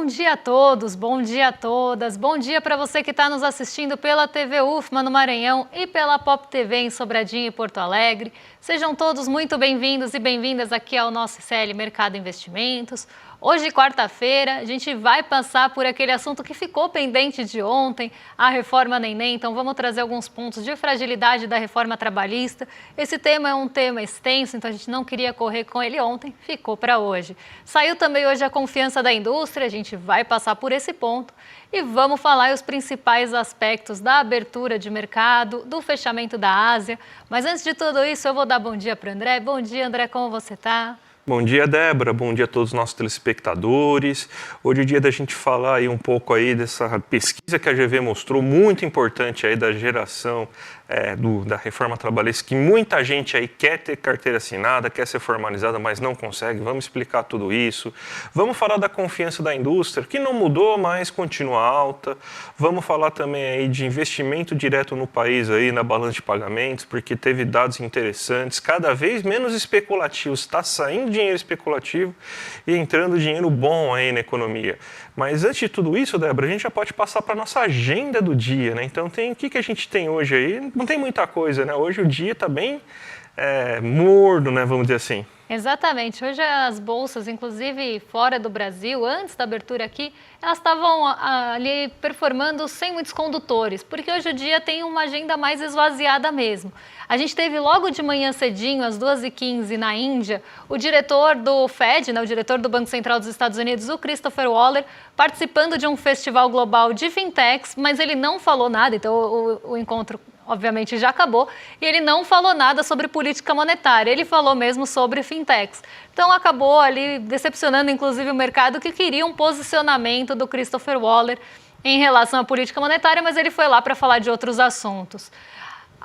Bom dia a todos, bom dia a todas, bom dia para você que está nos assistindo pela TV UFMA no Maranhão e pela Pop TV em Sobradinho e Porto Alegre. Sejam todos muito bem-vindos e bem-vindas aqui ao nosso ICL Mercado Investimentos. Hoje, quarta-feira, a gente vai passar por aquele assunto que ficou pendente de ontem, a reforma Neném. Então, vamos trazer alguns pontos de fragilidade da reforma trabalhista. Esse tema é um tema extenso, então a gente não queria correr com ele ontem, ficou para hoje. Saiu também hoje a confiança da indústria, a gente vai passar por esse ponto e vamos falar os principais aspectos da abertura de mercado, do fechamento da Ásia. Mas antes de tudo isso, eu vou dar bom dia para o André. Bom dia, André, como você está? Bom dia, Débora. Bom dia a todos os nossos telespectadores. Hoje é dia da gente falar aí um pouco aí dessa pesquisa que a GV mostrou, muito importante aí da geração da reforma trabalhista, que muita gente aí quer ter carteira assinada, quer ser formalizada, mas não consegue. Vamos explicar tudo isso. Vamos falar da confiança da indústria, que não mudou, mas continua alta. Vamos falar também aí de investimento direto no país aí, na balança de pagamentos, porque teve dados interessantes, cada vez menos especulativos. Está saindo dinheiro especulativo e entrando dinheiro bom aí na economia. Mas antes de tudo isso, Débora, a gente já pode passar para a nossa agenda do dia, né? Então, o que a gente tem hoje aí? Não tem muita coisa, né? Hoje o dia está bem morno, né? Vamos dizer assim. Exatamente. Hoje as bolsas, inclusive fora do Brasil, antes da abertura aqui, elas estavam ali performando sem muitos condutores, porque hoje o dia tem uma agenda mais esvaziada mesmo. A gente teve logo de manhã cedinho, às 2h15, na Índia, o diretor do Fed, o diretor do Banco Central dos Estados Unidos, o Christopher Waller, participando de um festival global de fintechs, mas ele não falou nada, então o encontro obviamente já acabou, e ele não falou nada sobre política monetária, ele falou mesmo sobre fintechs. Então acabou ali decepcionando inclusive o mercado, que queria um posicionamento do Christopher Waller em relação à política monetária, mas ele foi lá para falar de outros assuntos.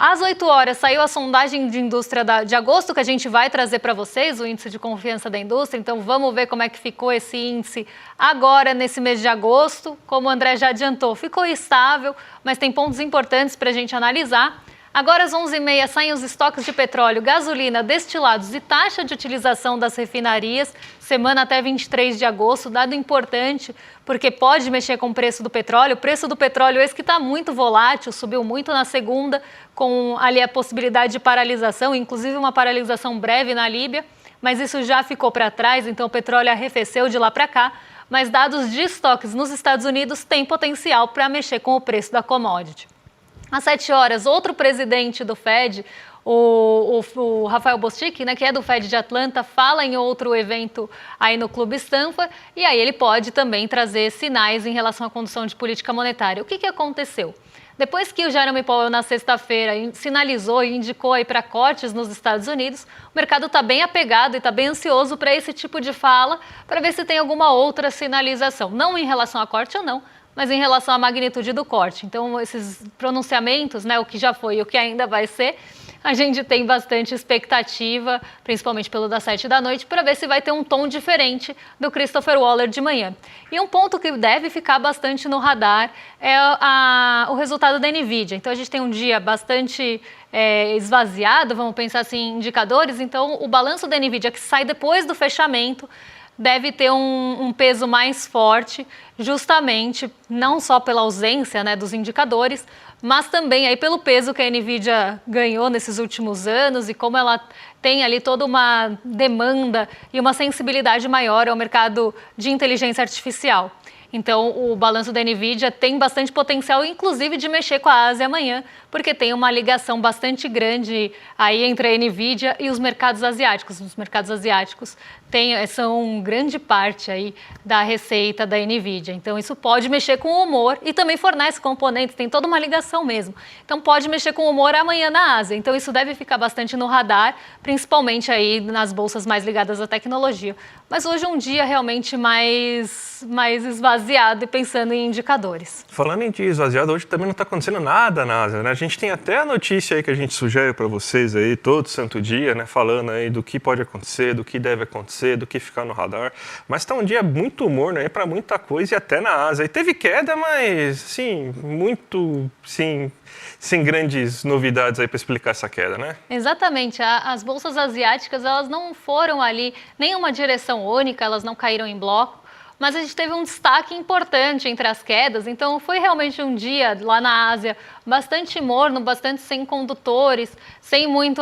Às 8 horas saiu a sondagem de indústria de agosto, que a gente vai trazer para vocês, o índice de confiança da indústria. Então vamos ver como é que ficou esse índice agora nesse mês de agosto. Como o André já adiantou, ficou estável, mas tem pontos importantes para a gente analisar. Agora às 11h30 saem os estoques de petróleo, gasolina, destilados e taxa de utilização das refinarias, semana até 23 de agosto, dado importante, porque pode mexer com o preço do petróleo. O preço do petróleo esse que está muito volátil, subiu muito na segunda, com ali a possibilidade de paralisação, inclusive uma paralisação breve na Líbia, mas isso já ficou para trás, então o petróleo arrefeceu de lá para cá, mas dados de estoques nos Estados Unidos têm potencial para mexer com o preço da commodity. Às 7 horas, outro presidente do Fed, o Rafael Bostic, que é do Fed de Atlanta, fala em outro evento aí no Clube Stanford, e aí ele pode também trazer sinais em relação à condução de política monetária. O que aconteceu? Depois que o Jerome Powell, na sexta-feira, sinalizou e indicou aí para cortes nos Estados Unidos, o mercado está bem apegado e está bem ansioso para esse tipo de fala, para ver se tem alguma outra sinalização, não em relação a corte ou não, mas em relação à magnitude do corte. Então, esses pronunciamentos, o que já foi e o que ainda vai ser, a gente tem bastante expectativa, principalmente pelo das 7 da noite, para ver se vai ter um tom diferente do Christopher Waller de manhã. E um ponto que deve ficar bastante no radar é o resultado da NVIDIA. Então, a gente tem um dia bastante esvaziado, vamos pensar assim, em indicadores. Então, o balanço da NVIDIA, que sai depois do fechamento, deve ter um peso mais forte, justamente não só pela ausência dos indicadores, mas também aí pelo peso que a NVIDIA ganhou nesses últimos anos e como ela tem ali toda uma demanda e uma sensibilidade maior ao mercado de inteligência artificial. Então, o balanço da NVIDIA tem bastante potencial, inclusive, de mexer com a Ásia amanhã, porque tem uma ligação bastante grande aí entre a NVIDIA e os mercados asiáticos. Os mercados asiáticos são grande parte aí da receita da NVIDIA. Então, isso pode mexer com o humor e também fornece componentes, tem toda uma ligação mesmo. Então, pode mexer com o humor amanhã na Ásia. Então, isso deve ficar bastante no radar, principalmente aí nas bolsas mais ligadas à tecnologia. Mas hoje é um dia realmente mais esvaziado e pensando em indicadores. Falando em dia esvaziado, hoje também não está acontecendo nada na Ásia, né? A gente tem até a notícia aí que a gente sugere para vocês aí todo santo dia, né? Falando aí do que pode acontecer, do que deve acontecer, do que ficar no radar. Mas está um dia muito morno aí para muita coisa e até na Ásia. E teve queda, mas assim, muito, sim, sem grandes novidades aí para explicar essa queda, né? Exatamente. As bolsas asiáticas, elas não foram ali nenhuma direção única, elas não caíram em bloco. mas a gente teve um destaque importante entre as quedas, então foi realmente um dia lá na Ásia bastante morno, bastante sem condutores, sem muito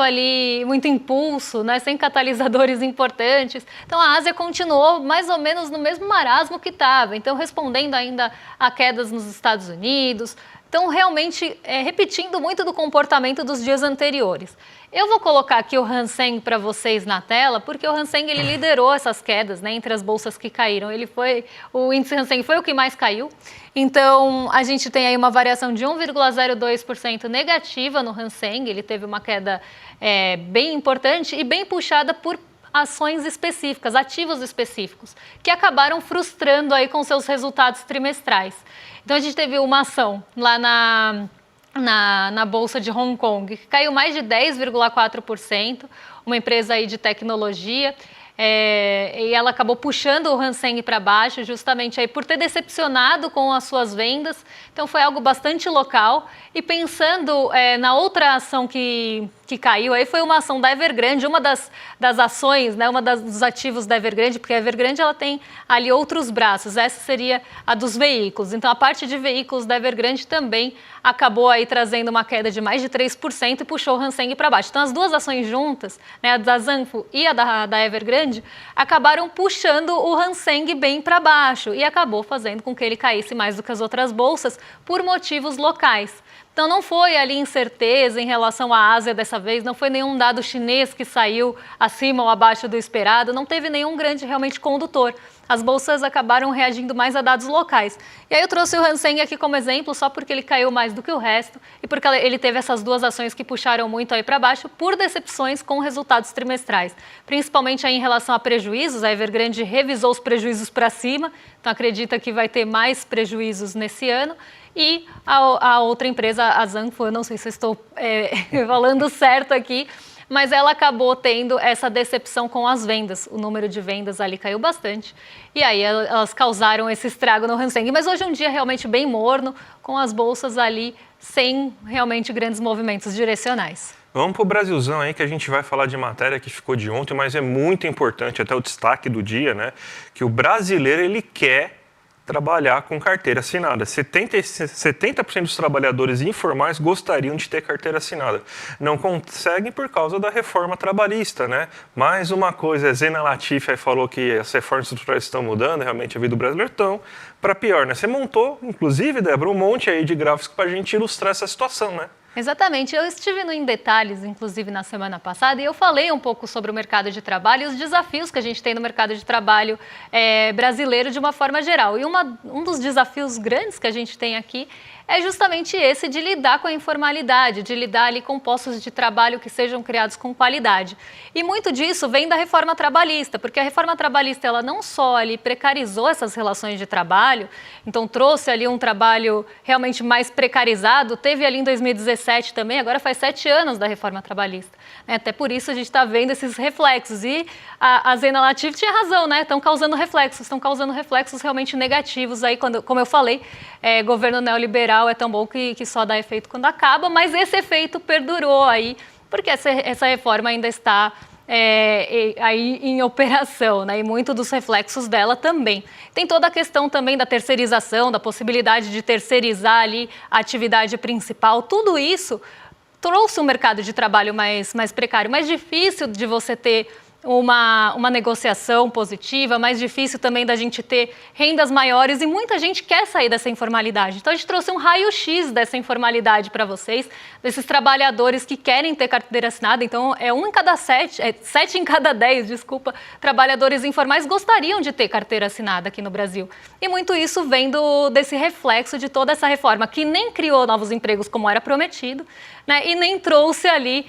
impulso, né, sem catalisadores importantes. Então a Ásia continuou mais ou menos no mesmo marasmo que estava, então respondendo ainda a quedas nos Estados Unidos. Então, realmente, repetindo muito do comportamento dos dias anteriores. Eu vou colocar aqui o Hang Seng para vocês na tela, porque o Hang Seng ele liderou essas quedas, né, entre as bolsas que caíram. O índice Hang Seng foi o que mais caiu. Então, a gente tem aí uma variação de 1,02% negativa no Hang Seng. Ele teve uma queda bem importante e bem puxada por ações específicas, ativos específicos, que acabaram frustrando aí com seus resultados trimestrais. Então, a gente teve uma ação lá na Bolsa de Hong Kong, que caiu mais de 10,4%, uma empresa aí de tecnologia, e ela acabou puxando o Hang Seng para baixo, justamente aí por ter decepcionado com as suas vendas. Então foi algo bastante local. E pensando na outra ação que caiu, aí foi uma ação da Evergrande, uma das ações, né, dos ativos da Evergrande, porque a Evergrande ela tem ali outros braços, essa seria a dos veículos. Então a parte de veículos da Evergrande também acabou aí trazendo uma queda de mais de 3% e puxou o Hang Seng para baixo. Então as duas ações juntas, né, a da Zanfu e a da Evergrande, acabaram puxando o Hang Seng bem para baixo e acabou fazendo com que ele caísse mais do que as outras bolsas por motivos locais. Então não foi ali incerteza em relação à Ásia dessa vez, não foi nenhum dado chinês que saiu acima ou abaixo do esperado, não teve nenhum grande realmente condutor. As bolsas acabaram reagindo mais a dados locais. E aí eu trouxe o Hang Seng aqui como exemplo só porque ele caiu mais do que o resto e porque ele teve essas duas ações que puxaram muito aí para baixo por decepções com resultados trimestrais. Principalmente aí em relação a prejuízos, a Evergrande revisou os prejuízos para cima, então acredita que vai ter mais prejuízos nesse ano. E a outra empresa, a Zanfu, eu não sei se eu estou falando certo aqui, mas ela acabou tendo essa decepção com as vendas. O número de vendas ali caiu bastante. E aí elas causaram esse estrago no Hang Seng. Mas hoje é um dia realmente bem morno, com as bolsas ali sem realmente grandes movimentos direcionais. Vamos para o Brasilzão aí, que a gente vai falar de matéria que ficou de ontem, mas é muito importante, até o destaque do dia, né? Que o brasileiro, ele quer trabalhar com carteira assinada. 70% dos trabalhadores informais gostariam de ter carteira assinada. Não conseguem por causa da reforma trabalhista, né? Mais uma coisa, a Zena Latif aí falou que as reformas estruturais estão mudando, realmente a vida do brasileiro estão para pior, né? Você montou, inclusive, Débora, um monte aí de gráficos para a gente ilustrar essa situação, né? Exatamente. Eu estive no Em Detalhes, inclusive, na semana passada, e eu falei um pouco sobre o mercado de trabalho e os desafios que a gente tem no mercado de trabalho brasileiro de uma forma geral. E um dos desafios grandes que a gente tem aqui é justamente esse de lidar com a informalidade, de lidar ali com postos de trabalho que sejam criados com qualidade. E muito disso vem da reforma trabalhista, porque a reforma trabalhista ela não só ali precarizou essas relações de trabalho, então trouxe ali um trabalho realmente mais precarizado, teve ali em 2017 também, agora faz 7 anos da reforma trabalhista. Até por isso a gente está vendo esses reflexos. E a Zena Latif tinha razão, né? Estão causando reflexos realmente negativos aí, como eu falei, governo neoliberal é tão bom que só dá efeito quando acaba, mas esse efeito perdurou aí, porque essa reforma ainda está aí em operação, né? E muito dos reflexos dela também. Tem toda a questão também da terceirização, da possibilidade de terceirizar ali a atividade principal, tudo isso trouxe um mercado de trabalho mais precário, mais difícil de você ter uma negociação positiva, mais difícil também da gente ter rendas maiores e muita gente quer sair dessa informalidade. Então a gente trouxe um raio-x dessa informalidade para vocês, desses trabalhadores que querem ter carteira assinada. Então 7 em cada 10, trabalhadores informais gostariam de ter carteira assinada aqui no Brasil. E muito isso vem desse reflexo de toda essa reforma, que nem criou novos empregos como era prometido, né, e nem trouxe ali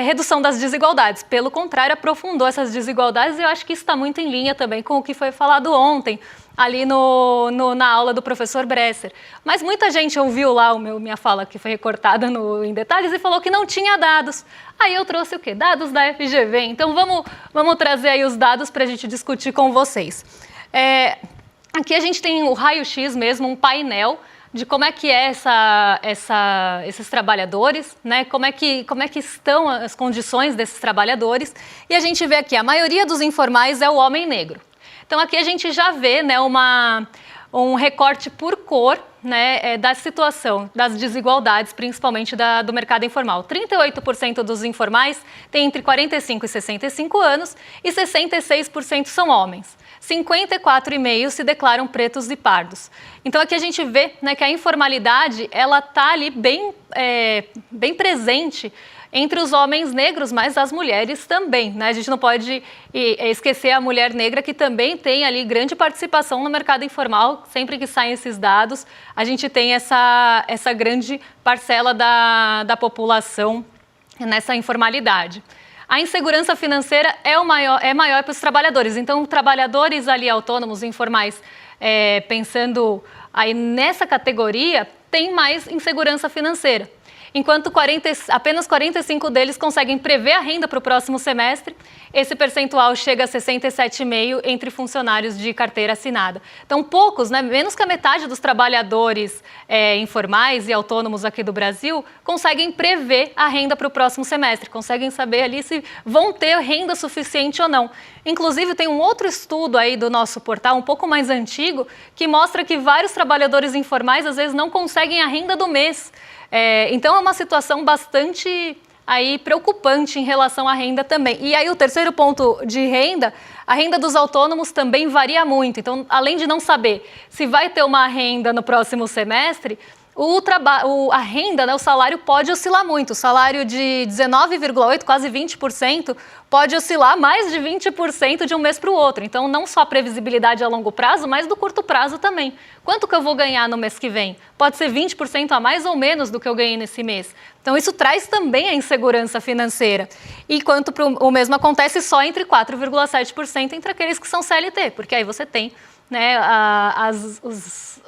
redução das desigualdades. Pelo contrário, aprofundou essas desigualdades e eu acho que isso está muito em linha também com o que foi falado ontem, ali na aula do professor Bresser. Mas muita gente ouviu lá minha fala que foi recortada Em Detalhes e falou que não tinha dados. Aí eu trouxe o quê? Dados da FGV. Então vamos trazer aí os dados para a gente discutir com vocês. Aqui a gente tem o raio-x mesmo, um painel de como é que esses trabalhadores, né? Como é que estão as condições desses trabalhadores. E a gente vê aqui, a maioria dos informais é o homem negro. Então aqui a gente já vê, né, um recorte por cor, né, da situação, das desigualdades, principalmente do mercado informal. 38% dos informais têm entre 45 e 65 anos e 66% são homens. 54,5% se declaram pretos e pardos. Então aqui a gente vê, né, que a informalidade ela está ali bem presente entre os homens negros, mas as mulheres também, né? A gente não pode esquecer a mulher negra, que também tem ali grande participação no mercado informal. Sempre que saem esses dados, a gente tem essa grande parcela da população nessa informalidade. A insegurança financeira é maior para os trabalhadores. Então, trabalhadores ali autônomos, informais, pensando aí nessa categoria, tem mais insegurança financeira. Enquanto apenas 45 deles conseguem prever a renda para o próximo semestre, esse percentual chega a 67,5% entre funcionários de carteira assinada. Então, poucos, né, menos que a metade dos trabalhadores informais e autônomos aqui do Brasil conseguem prever a renda para o próximo semestre, conseguem saber ali se vão ter renda suficiente ou não. Inclusive, tem um outro estudo aí do nosso portal, um pouco mais antigo, que mostra que vários trabalhadores informais às vezes não conseguem a renda do mês. Então é uma situação bastante aí preocupante em relação à renda também. E aí o terceiro ponto de renda, a renda dos autônomos também varia muito. Então, além de não saber se vai ter uma renda no próximo semestre, a renda, né, o salário pode oscilar muito. O salário de 19,8%, quase 20%, pode oscilar mais de 20% de um mês para o outro. Então, não só a previsibilidade a longo prazo, mas do curto prazo também. Quanto que eu vou ganhar no mês que vem? Pode ser 20% a mais ou menos do que eu ganhei nesse mês. Então, isso traz também a insegurança financeira. Enquanto o mesmo acontece só entre 4,7% entre aqueles que são CLT, porque aí você tem, né,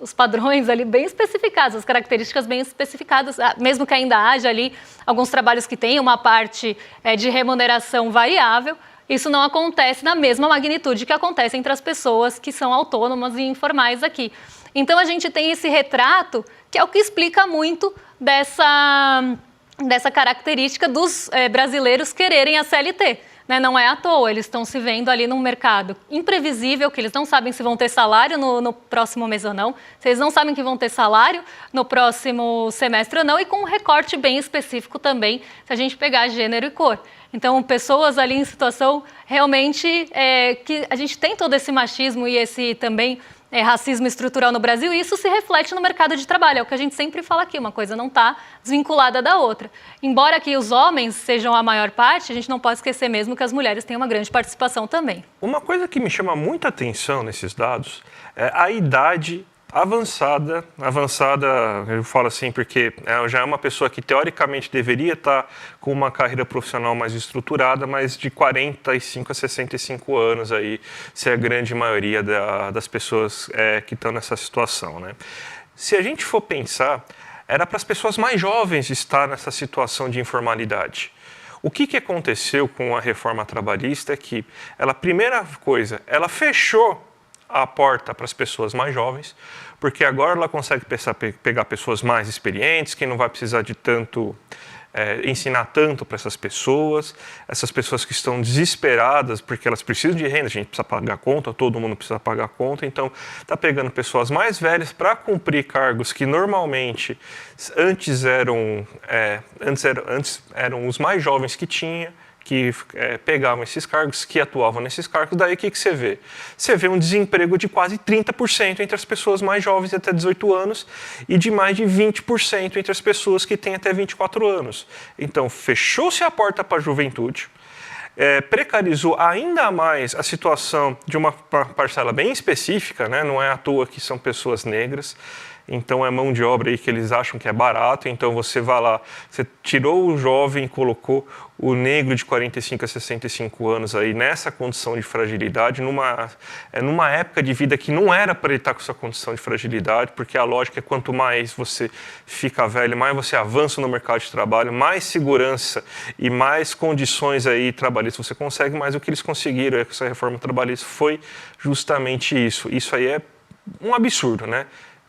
os padrões ali bem especificados, as características bem especificadas, mesmo que ainda haja ali alguns trabalhos que têm uma parte de remuneração variável, isso não acontece na mesma magnitude que acontece entre as pessoas que são autônomas e informais aqui. Então a gente tem esse retrato que é o que explica muito dessa característica dos brasileiros quererem a CLT. Né, não é à toa, eles estão se vendo ali num mercado imprevisível, que eles não sabem se vão ter salário no próximo mês ou não, se eles não sabem que vão ter salário no próximo semestre ou não, e com um recorte bem específico também, se a gente pegar gênero e cor. Então, pessoas ali em situação realmente que a gente tem todo esse machismo e esse também racismo estrutural no Brasil, e isso se reflete no mercado de trabalho. É o que a gente sempre fala aqui, uma coisa não está desvinculada da outra. Embora aqui os homens sejam a maior parte, a gente não pode esquecer mesmo que as mulheres têm uma grande participação também. Uma coisa que me chama muita atenção nesses dados é a idade avançada, eu falo assim porque já é uma pessoa que teoricamente deveria estar com uma carreira profissional mais estruturada, mas de 45 a 65 anos aí, se é a grande maioria das pessoas que estão nessa situação, né? Se a gente for pensar, era para as pessoas mais jovens estar nessa situação de informalidade. O que aconteceu com a reforma trabalhista é que primeira coisa, ela fechou a porta para as pessoas mais jovens, porque agora ela consegue pegar pessoas mais experientes, que não vai precisar de ensinar tanto para essas pessoas que estão desesperadas porque elas precisam de renda, a gente precisa pagar conta, todo mundo precisa pagar conta, então está pegando pessoas mais velhas para cumprir cargos que normalmente antes eram os mais jovens que pegavam esses cargos, que atuavam nesses cargos. Daí o que você vê? Você vê um desemprego de quase 30% entre as pessoas mais jovens até 18 anos e de mais de 20% entre as pessoas que têm até 24 anos. Então, fechou-se a porta para a juventude, precarizou ainda mais a situação de uma parcela bem específica, né? Não é à toa que são pessoas negras. Então é mão de obra aí que eles acham que é barato, então você vai lá, você tirou o jovem e colocou o negro de 45 a 65 anos aí nessa condição de fragilidade, numa época de vida que não era para ele estar com essa condição de fragilidade, porque a lógica é quanto mais você fica velho, mais você avança no mercado de trabalho, mais segurança e mais condições aí trabalhistas você consegue, mais o que eles conseguiram com essa reforma trabalhista foi justamente isso. Isso aí é um absurdo, né?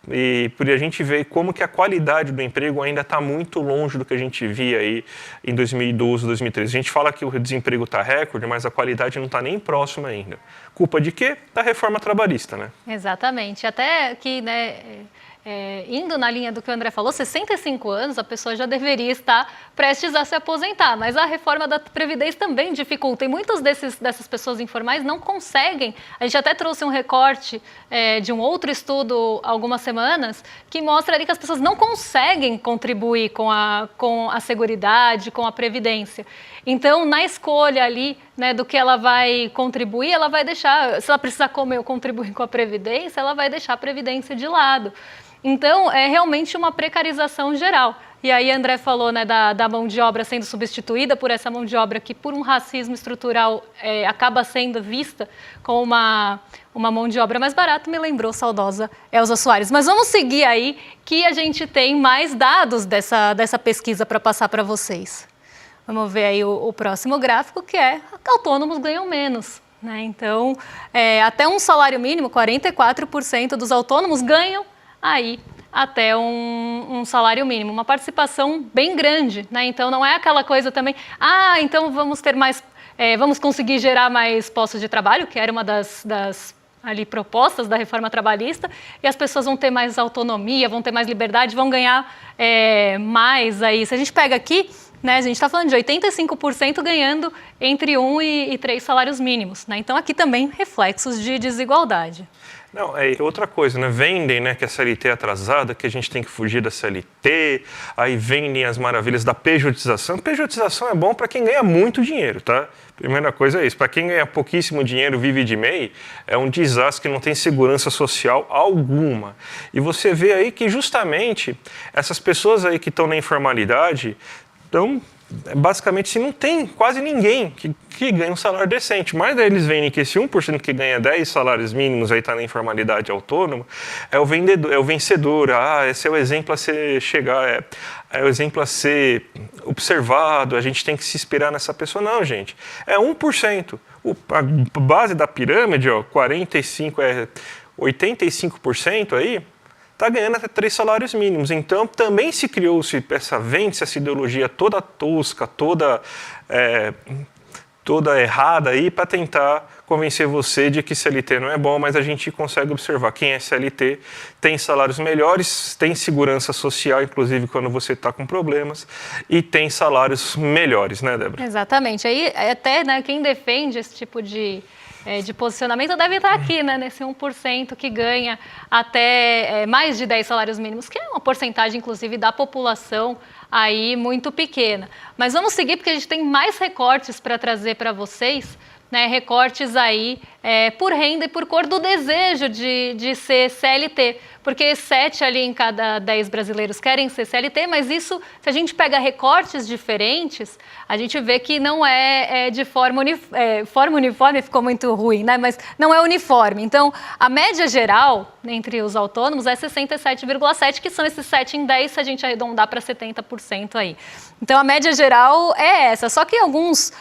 E por a gente ver como que a qualidade do emprego ainda está muito longe do que a gente via aí em 2012, 2013. A gente fala que o desemprego está recorde, mas a qualidade não está nem próxima ainda. Culpa de quê? Da reforma trabalhista, né? Exatamente. Até que, né, indo na linha do que o André falou, 65 anos, a pessoa já deveria estar prestes a se aposentar, mas a reforma da Previdência também dificulta, e muitas dessas pessoas informais não conseguem. A gente até trouxe um recorte de um outro estudo há algumas semanas, que mostra ali que as pessoas não conseguem contribuir com a Seguridade, com a Previdência. Então, na escolha ali, né, do que ela vai contribuir, ela vai deixar, se ela precisar comer ou contribuir com a Previdência, ela vai deixar a Previdência de lado. Então, é realmente uma precarização geral. E aí, André falou, né, da mão de obra sendo substituída por essa mão de obra que, por um racismo estrutural, acaba sendo vista como uma mão de obra mais barata. Me lembrou saudosa Elza Soares. Mas vamos seguir aí, que a gente tem mais dados dessa pesquisa para passar para vocês. Vamos ver aí o próximo gráfico, que é que autônomos ganham menos, né? Então, até um salário mínimo, 44% dos autônomos ganham aí até um salário mínimo, uma participação bem grande, né? Então não é aquela coisa também, então vamos ter mais, vamos conseguir gerar mais postos de trabalho, que era uma das ali propostas da reforma trabalhista, e as pessoas vão ter mais autonomia, vão ter mais liberdade, vão ganhar mais aí. Se a gente pega aqui, né, a gente está falando de 85% ganhando entre 1 e 3 salários mínimos, né? Então aqui também reflexos de desigualdade. Não, outra coisa, né? Vendem, né, que a CLT é atrasada, que a gente tem que fugir da CLT, aí vendem as maravilhas da pejotização. Pejotização é bom para quem ganha muito dinheiro, tá? Primeira coisa é isso. Para quem ganha pouquíssimo dinheiro, vive de MEI, é um desastre que não tem segurança social alguma. E você vê aí que justamente essas pessoas aí que estão na informalidade, então, basicamente, se não tem quase ninguém que ganha um salário decente. Mas daí eles veem que esse 1% que ganha 10 salários mínimos, aí está na informalidade autônoma, é o vendedor, é o vencedor. Esse é o exemplo a ser chegar, é o exemplo a ser observado, a gente tem que se inspirar nessa pessoa. Não, gente, é 1%. A base da pirâmide, 85% aí, está ganhando até 3 salários mínimos. Então, também se criou-se essa ideologia toda tosca, toda errada aí, para tentar convencer você de que CLT não é bom, mas a gente consegue observar quem é CLT tem salários melhores, tem segurança social, inclusive quando você está com problemas, e tem salários melhores, né, Débora? Exatamente. Aí, até, né, quem defende esse tipo de posicionamento deve estar aqui, né, nesse 1% que ganha até mais de 10 salários mínimos, que é uma porcentagem, inclusive, da população aí muito pequena. Mas vamos seguir, porque a gente tem mais recortes para trazer para vocês, né, recortes aí por renda e por cor do desejo de ser CLT, porque 7 ali em cada 10 brasileiros querem ser CLT, mas isso, se a gente pega recortes diferentes, a gente vê que não é de forma uniforme, ficou muito ruim, né? Mas não é uniforme. Então, a média geral entre os autônomos é 67,7%, que são esses 7 em 10, se a gente arredondar para 70% aí. Então, a média geral é essa, só que alguns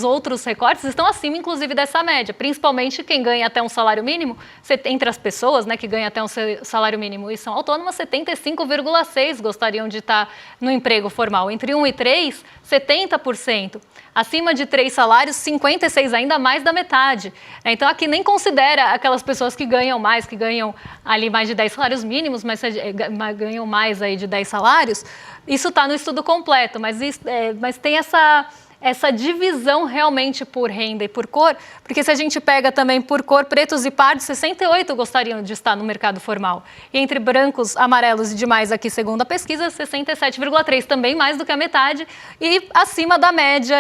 outros recortes estão acima, inclusive, dessa média, principalmente quem ganha até um salário mínimo, entre as pessoas, né, que ganham até um salário mínimo e são autônomas, 75,6% gostariam de estar no emprego formal. Entre 1 e 3, 70%. Acima de 3 salários, 56%, ainda mais da metade. Então, aqui nem considera aquelas pessoas que ganham mais, que ganham ali mais de 10 salários mínimos, mas ganham mais aí de 10 salários. Isso está no estudo completo, mas tem essa divisão realmente por renda e por cor, porque se a gente pega também por cor, pretos e pardos, 68% gostariam de estar no mercado formal. E entre brancos, amarelos e demais aqui, segundo a pesquisa, 67,3%, também mais do que a metade, e acima da média,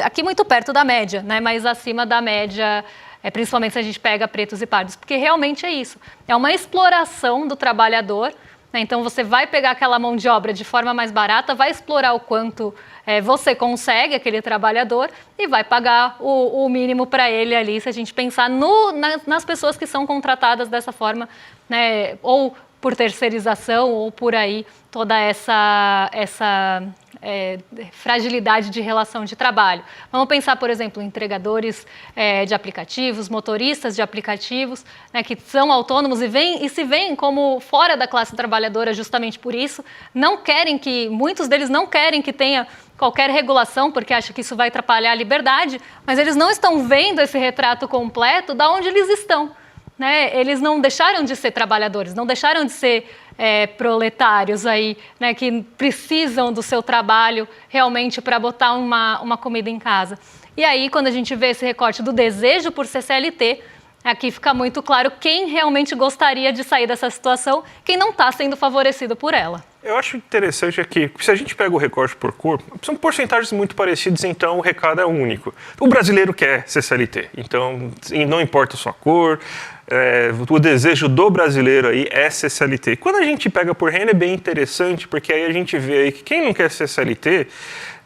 aqui muito perto da média, né, mas acima da média, principalmente se a gente pega pretos e pardos, porque realmente é isso, é uma exploração do trabalhador. Então, você vai pegar aquela mão de obra de forma mais barata, vai explorar o quanto você consegue, aquele trabalhador, e vai pagar o mínimo para ele ali, se a gente pensar nas pessoas que são contratadas dessa forma, né, ou por terceirização, ou por aí toda essa fragilidade de relação de trabalho. Vamos pensar, por exemplo, em entregadores de aplicativos, motoristas de aplicativos, né, que são autônomos e se veem como fora da classe trabalhadora justamente por isso. Muitos deles não querem que tenha qualquer regulação, porque acham que isso vai atrapalhar a liberdade, mas eles não estão vendo esse retrato completo de onde eles estão. Né? Eles não deixaram de ser trabalhadores, não deixaram de ser proletários aí, né, que precisam do seu trabalho realmente para botar uma comida em casa. E aí, quando a gente vê esse recorte do desejo por ser CLT, aqui fica muito claro quem realmente gostaria de sair dessa situação, quem não está sendo favorecido por ela. Eu acho interessante aqui, se a gente pega o recorte por cor, são porcentagens muito parecidas, então o recado é único. O brasileiro quer ser CLT, então não importa a sua cor, o desejo do brasileiro aí é ser CLT. Quando a gente pega por renda é bem interessante, porque aí a gente vê aí que quem não quer ser CLT,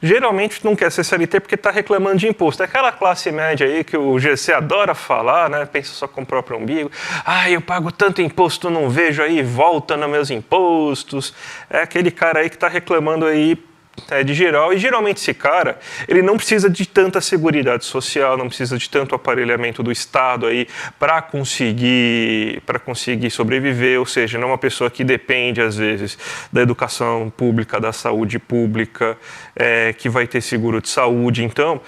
geralmente não quer ser CLT porque está reclamando de imposto. É aquela classe média aí que o GC adora falar, né? Pensa só com o próprio umbigo. Eu pago tanto imposto, não vejo aí, volta nos meus impostos. É aquele cara aí que está reclamando aí de geral, e geralmente esse cara, ele não precisa de tanta seguridade social, não precisa de tanto aparelhamento do Estado aí para conseguir sobreviver, ou seja, não é uma pessoa que depende às vezes da educação pública, da saúde pública, que vai ter seguro de saúde, então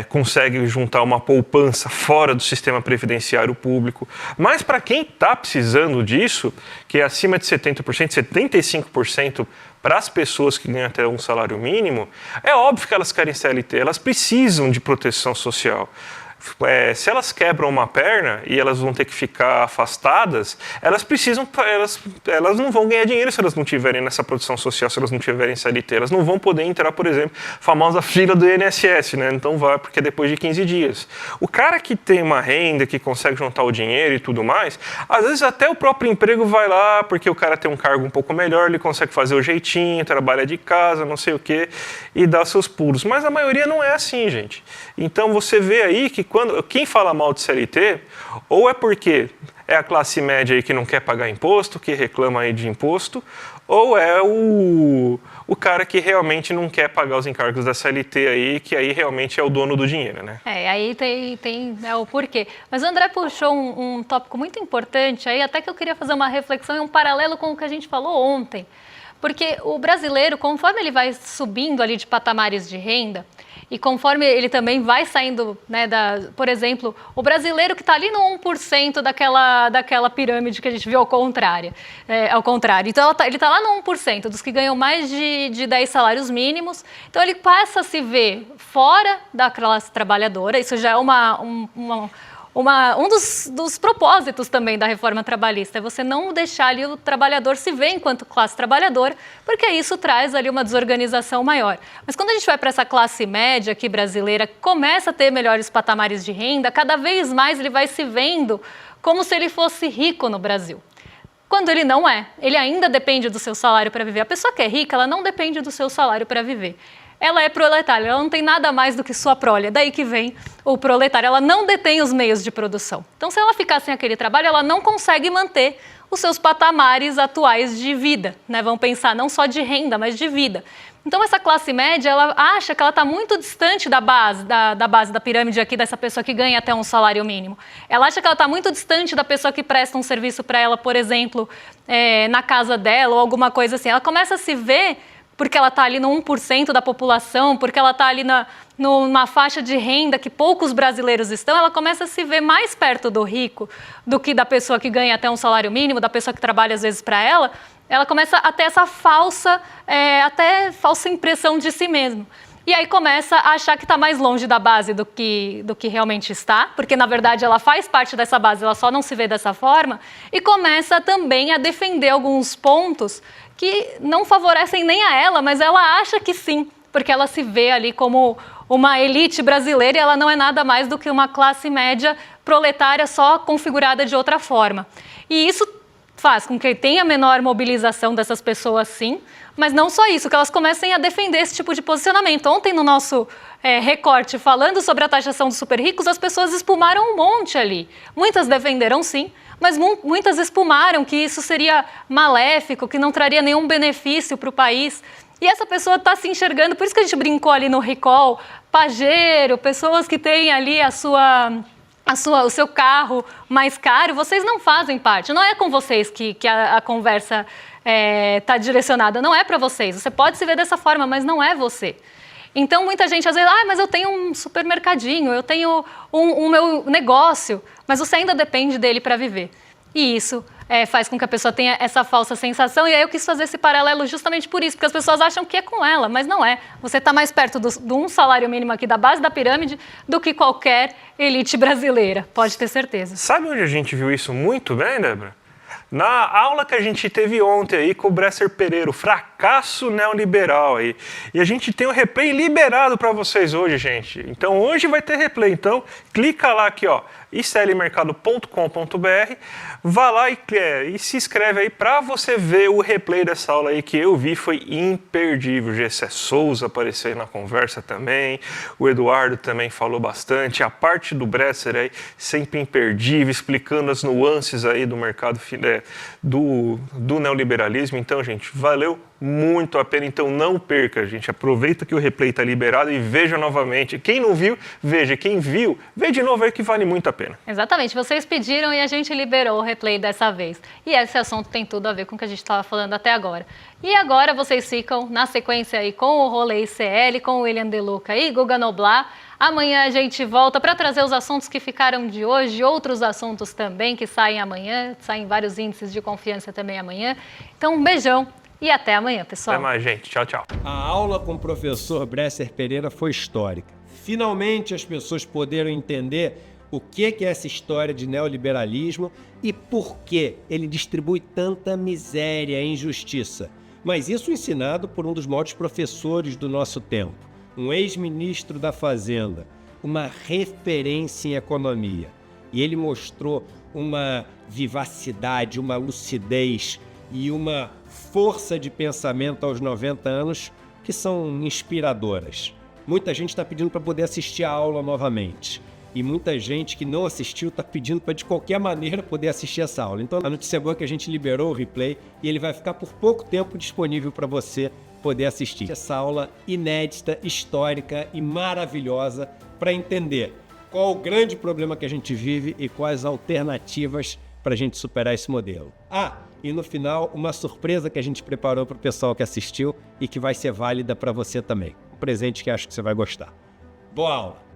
consegue juntar uma poupança fora do sistema previdenciário público. Mas para quem está precisando disso, que é acima de 70%, 75% para as pessoas que ganham até um salário mínimo, é óbvio que elas querem CLT, elas precisam de proteção social. Se elas quebram uma perna e elas vão ter que ficar afastadas, elas não vão ganhar dinheiro se elas não tiverem nessa proteção social, se elas não tiverem CLT. Elas não vão poder entrar, por exemplo, a famosa fila do INSS, né? Então vai, porque é depois de 15 dias. O cara que tem uma renda, que consegue juntar o dinheiro e tudo mais, às vezes até o próprio emprego vai lá, porque o cara tem um cargo um pouco melhor, ele consegue fazer o jeitinho, trabalha de casa, não sei o quê, e dá seus pulos. Mas a maioria não é assim, gente. Então você vê aí que quem fala mal de CLT, ou é porque é a classe média aí que não quer pagar imposto, que reclama aí de imposto, ou é o cara que realmente não quer pagar os encargos da CLT aí, que aí realmente é o dono do dinheiro, né? Aí tem o porquê. Mas o André puxou um tópico muito importante aí, até que eu queria fazer uma reflexão e um paralelo com o que a gente falou ontem. Porque o brasileiro, conforme ele vai subindo ali de patamares de renda, e conforme ele também vai saindo, né, por exemplo, o brasileiro que está ali no 1% daquela pirâmide que a gente viu ao contrário. Então, ele está lá no 1% dos que ganham mais de 10 salários mínimos. Então, ele passa a se ver fora da classe trabalhadora. Isso já é um dos propósitos também da reforma trabalhista, é você não deixar ali o trabalhador se ver enquanto classe trabalhadora, porque isso traz ali uma desorganização maior. Mas quando a gente vai para essa classe média aqui brasileira, começa a ter melhores patamares de renda, cada vez mais ele vai se vendo como se ele fosse rico no Brasil. Quando ele não é, ele ainda depende do seu salário para viver. A pessoa que é rica, ela não depende do seu salário para viver. Ela é proletária, ela não tem nada mais do que sua prole. Daí que vem o proletário, ela não detém os meios de produção. Então, se ela ficar sem aquele trabalho, ela não consegue manter os seus patamares atuais de vida, né? Vamos pensar não só de renda, mas de vida. Então, essa classe média, ela acha que ela está muito distante da base da pirâmide aqui, dessa pessoa que ganha até um salário mínimo. Ela acha que ela está muito distante da pessoa que presta um serviço para ela, por exemplo, na casa dela ou alguma coisa assim. Ela começa a se ver porque ela está ali no 1% da população, porque ela está ali numa faixa de renda que poucos brasileiros estão, ela começa a se ver mais perto do rico do que da pessoa que ganha até um salário mínimo, da pessoa que trabalha às vezes para ela começa a ter essa falsa impressão de si mesmo. E aí começa a achar que está mais longe da base do que realmente está, porque na verdade ela faz parte dessa base, ela só não se vê dessa forma, e começa também a defender alguns pontos que não favorecem nem a ela, mas ela acha que sim, porque ela se vê ali como uma elite brasileira e ela não é nada mais do que uma classe média proletária só configurada de outra forma. E isso faz com que tenha menor mobilização dessas pessoas, sim, mas não só isso, que elas comecem a defender esse tipo de posicionamento. Ontem, no nosso recorte, falando sobre a taxação dos super ricos, as pessoas espumaram um monte ali. Muitas defenderam, sim, mas muitas espumaram que isso seria maléfico, que não traria nenhum benefício para o país. E essa pessoa está se enxergando, por isso que a gente brincou ali no recall, pajeiro, pessoas que têm ali o seu carro mais caro, vocês não fazem parte. Não é com vocês que a conversa está direcionada, não é para vocês. Você pode se ver dessa forma, mas não é você. Então, muita gente às vezes, mas eu tenho um supermercadinho, eu tenho um meu negócio, mas você ainda depende dele para viver. E isso faz com que a pessoa tenha essa falsa sensação, e aí eu quis fazer esse paralelo justamente por isso, porque as pessoas acham que é com ela, mas não é. Você está mais perto de um salário mínimo aqui da base da pirâmide do que qualquer elite brasileira, pode ter certeza. Sabe onde a gente viu isso muito bem, Débora? Na aula que a gente teve ontem aí com o Bresser Pereira, o fracasso neoliberal aí. E a gente tem o replay liberado para vocês hoje, gente. Então hoje vai ter replay. Então clica lá aqui, ó, iclmercado.com.br, vá lá e se inscreve aí para você ver o replay dessa aula aí que eu vi, foi imperdível. O Gessé Souza apareceu aí na conversa também, o Eduardo também falou bastante, a parte do Bresser aí sempre imperdível, explicando as nuances aí do mercado do neoliberalismo. Então, gente, valeu muito a pena, então não perca, gente. Aproveita que o replay está liberado e veja novamente. Quem não viu, veja. Quem viu, vê de novo aí que vale muito a pena. Exatamente, vocês pediram e a gente liberou o replay dessa vez. E esse assunto tem tudo a ver com o que a gente estava falando até agora. E agora vocês ficam na sequência aí com o Rolê ICL, com o William De Luca e Guga Noblar. Amanhã a gente volta para trazer os assuntos que ficaram de hoje, outros assuntos também que saem amanhã, saem vários índices de confiança também amanhã. Então um beijão. E até amanhã, pessoal. Até mais, gente. Tchau, tchau. A aula com o professor Bresser Pereira foi histórica. Finalmente as pessoas poderam entender o que é essa história de neoliberalismo e por que ele distribui tanta miséria e injustiça. Mas isso ensinado por um dos maiores professores do nosso tempo, um ex-ministro da Fazenda, uma referência em economia. E ele mostrou uma vivacidade, uma lucidez e uma força de pensamento aos 90 anos que são inspiradoras. Muita gente está pedindo para poder assistir a aula novamente. E muita gente que não assistiu está pedindo para, de qualquer maneira, poder assistir essa aula. Então, a notícia boa é que a gente liberou o replay e ele vai ficar por pouco tempo disponível para você poder assistir. Essa aula inédita, histórica e maravilhosa para entender qual o grande problema que a gente vive e quais alternativas para a gente superar esse modelo. E no final, uma surpresa que a gente preparou para o pessoal que assistiu e que vai ser válida para você também. Um presente que acho que você vai gostar. Boa aula!